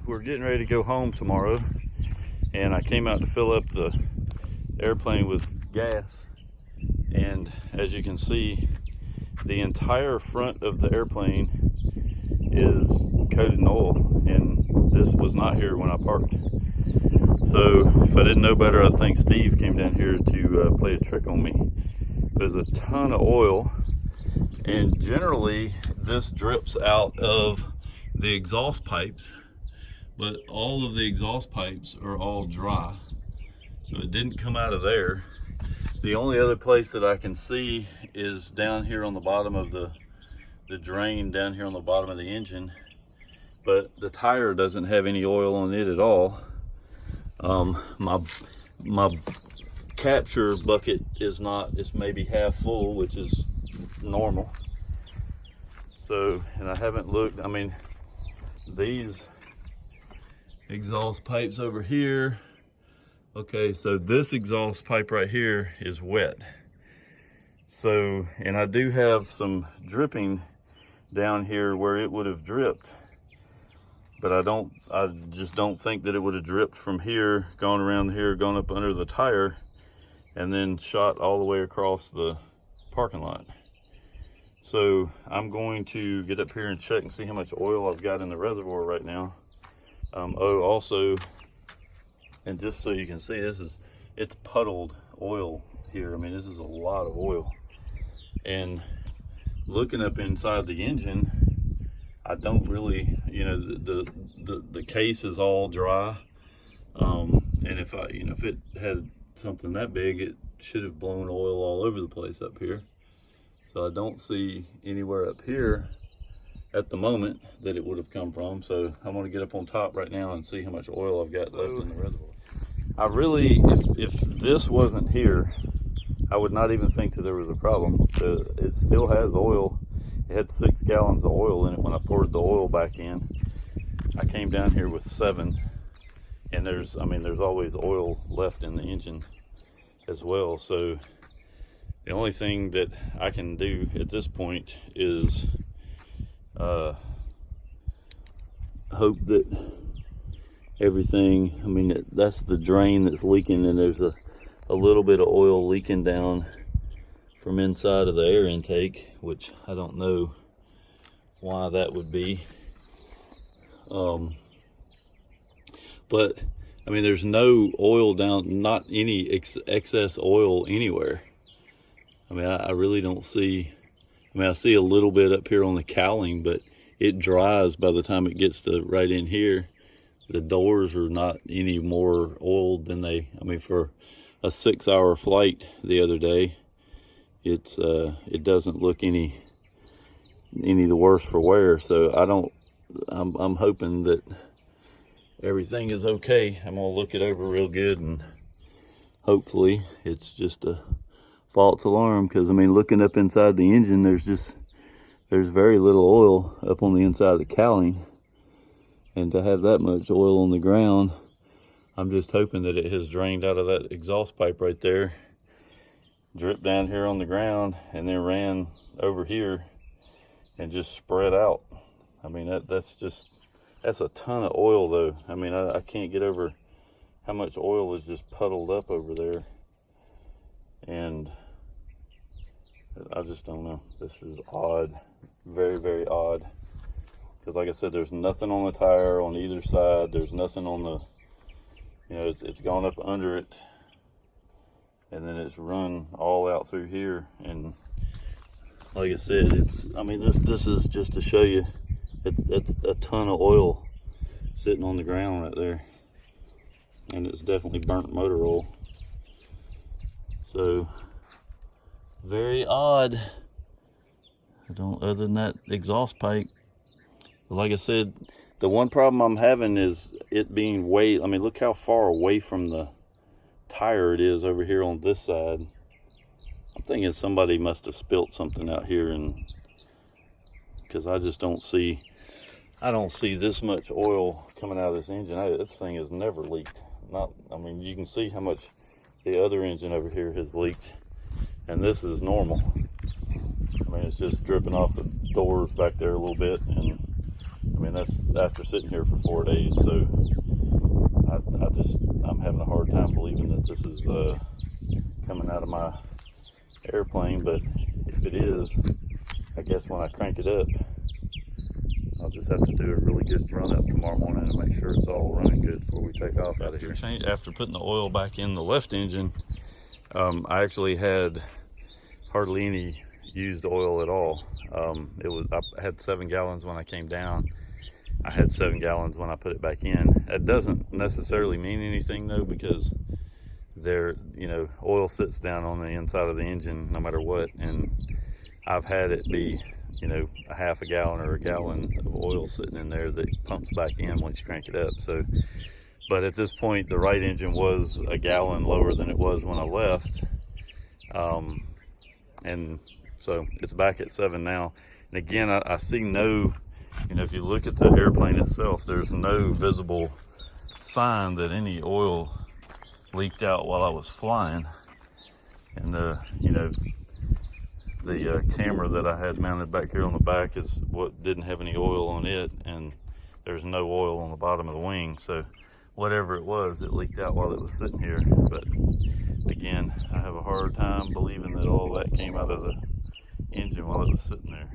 we're getting ready to go home tomorrow, and I came out to fill up the airplane with gas, and as you can see, the entire front of the airplane is coated in oil, and this was not here when I parked. So if I didn't know better, I think Steve came down here to play a trick on me. There's a ton of oil, and generally this drips out of the exhaust pipes, but all of the exhaust pipes are all dry, so it didn't come out of there. The only other place that I can see is down here on the bottom of the drain, down here on the bottom of the engine, but the tire doesn't have any oil on it at all. My capture bucket is not, it's maybe half full, which is normal. So, and I haven't looked, I mean, these exhaust pipes over here, okay, so this exhaust pipe right here is wet. So, and I do have some dripping down here where it would have dripped, but I just don't think that it would have dripped from here, gone around here, gone up under the tire, and then shot all the way across the parking lot. So I'm going to get up here and check and see how much oil I've got in the reservoir right now. Oh, also, and just so you can see, it's puddled oil here. I mean, this is a lot of oil. And looking up inside the engine, I don't really, you know, the case is all dry. And if it had something that big, it should have blown oil all over the place up here. So I don't see anywhere up here at the moment that it would have come from. So I'm gonna get up on top right now and see how much oil I've got left in the reservoir. I really, if this wasn't here, I would not even think that there was a problem. It still has oil. It had 6 gallons of oil in it when I poured the oil back in. I came down here with 7, and there's always oil left in the engine as well. So the only thing that I can do at this point is hope that everything, I mean, that's the drain that's leaking, and there's a little bit of oil leaking down from inside of the air intake, which I don't know why that would be. But I mean, there's no oil down, not any excess oil anywhere. I mean, I really don't see, I mean, I see a little bit up here on the cowling, but it dries by the time it gets to right in here. The doors are not any more oiled than they, I mean, for a 6-hour flight the other day, it doesn't look any the worse for wear. So I'm hoping that everything is okay. I'm gonna look it over real good, and hopefully it's just a false alarm, because I mean, looking up inside the engine, there's very little oil up on the inside of the cowling, and to have that much oil on the ground, I'm just hoping that it has drained out of that exhaust pipe right there, dripped down here on the ground, and then ran over here and just spread out. I mean, that's a ton of oil though. I mean, I can't get over how much oil is just puddled up over there. And I just don't know. This is odd, very, very odd. Because like I said, there's nothing on the tire on either side. There's nothing on the, you know, it's gone up under it, and then it's run all out through here. And like I said, I mean, this is just to show you, it's a ton of oil sitting on the ground right there, and it's definitely burnt motor oil. So very odd. Other than that exhaust pipe, like I said, the one problem I'm having is it being way, I mean, look how far away from the tire it is over here on this side. I'm thinking somebody must have spilt something out here, and because I just don't see this much oil coming out of this engine. This thing has never leaked. I mean, you can see how much the other engine over here has leaked, and this is normal. I mean, it's just dripping off the doors back there a little bit, and I mean, that's after sitting here for 4 days. So I'm having a hard time believing that this is coming out of my airplane. But if it is, I guess when I crank it up, I'll just have to do a really good run up tomorrow morning and make sure it's all running good before we take off out of here. After putting the oil back in the left engine, I actually had hardly any used oil at all. I had 7 gallons when I came down. I had 7 gallons when I put it back in. That doesn't necessarily mean anything though, because oil sits down on the inside of the engine no matter what, and I've had it be, a half a gallon or a gallon of oil sitting in there that pumps back in once you crank it up. So, but at this point, the right engine was a gallon lower than it was when I left. And so it's back at 7 now. And again, I see no, if you look at the airplane itself, there's no visible sign that any oil leaked out while I was flying. And the camera that I had mounted back here on the back is what didn't have any oil on it, and there's no oil on the bottom of the wing. So whatever it was, it leaked out while it was sitting here. But again, I have a hard time believing that all that came out of the engine while it was sitting there.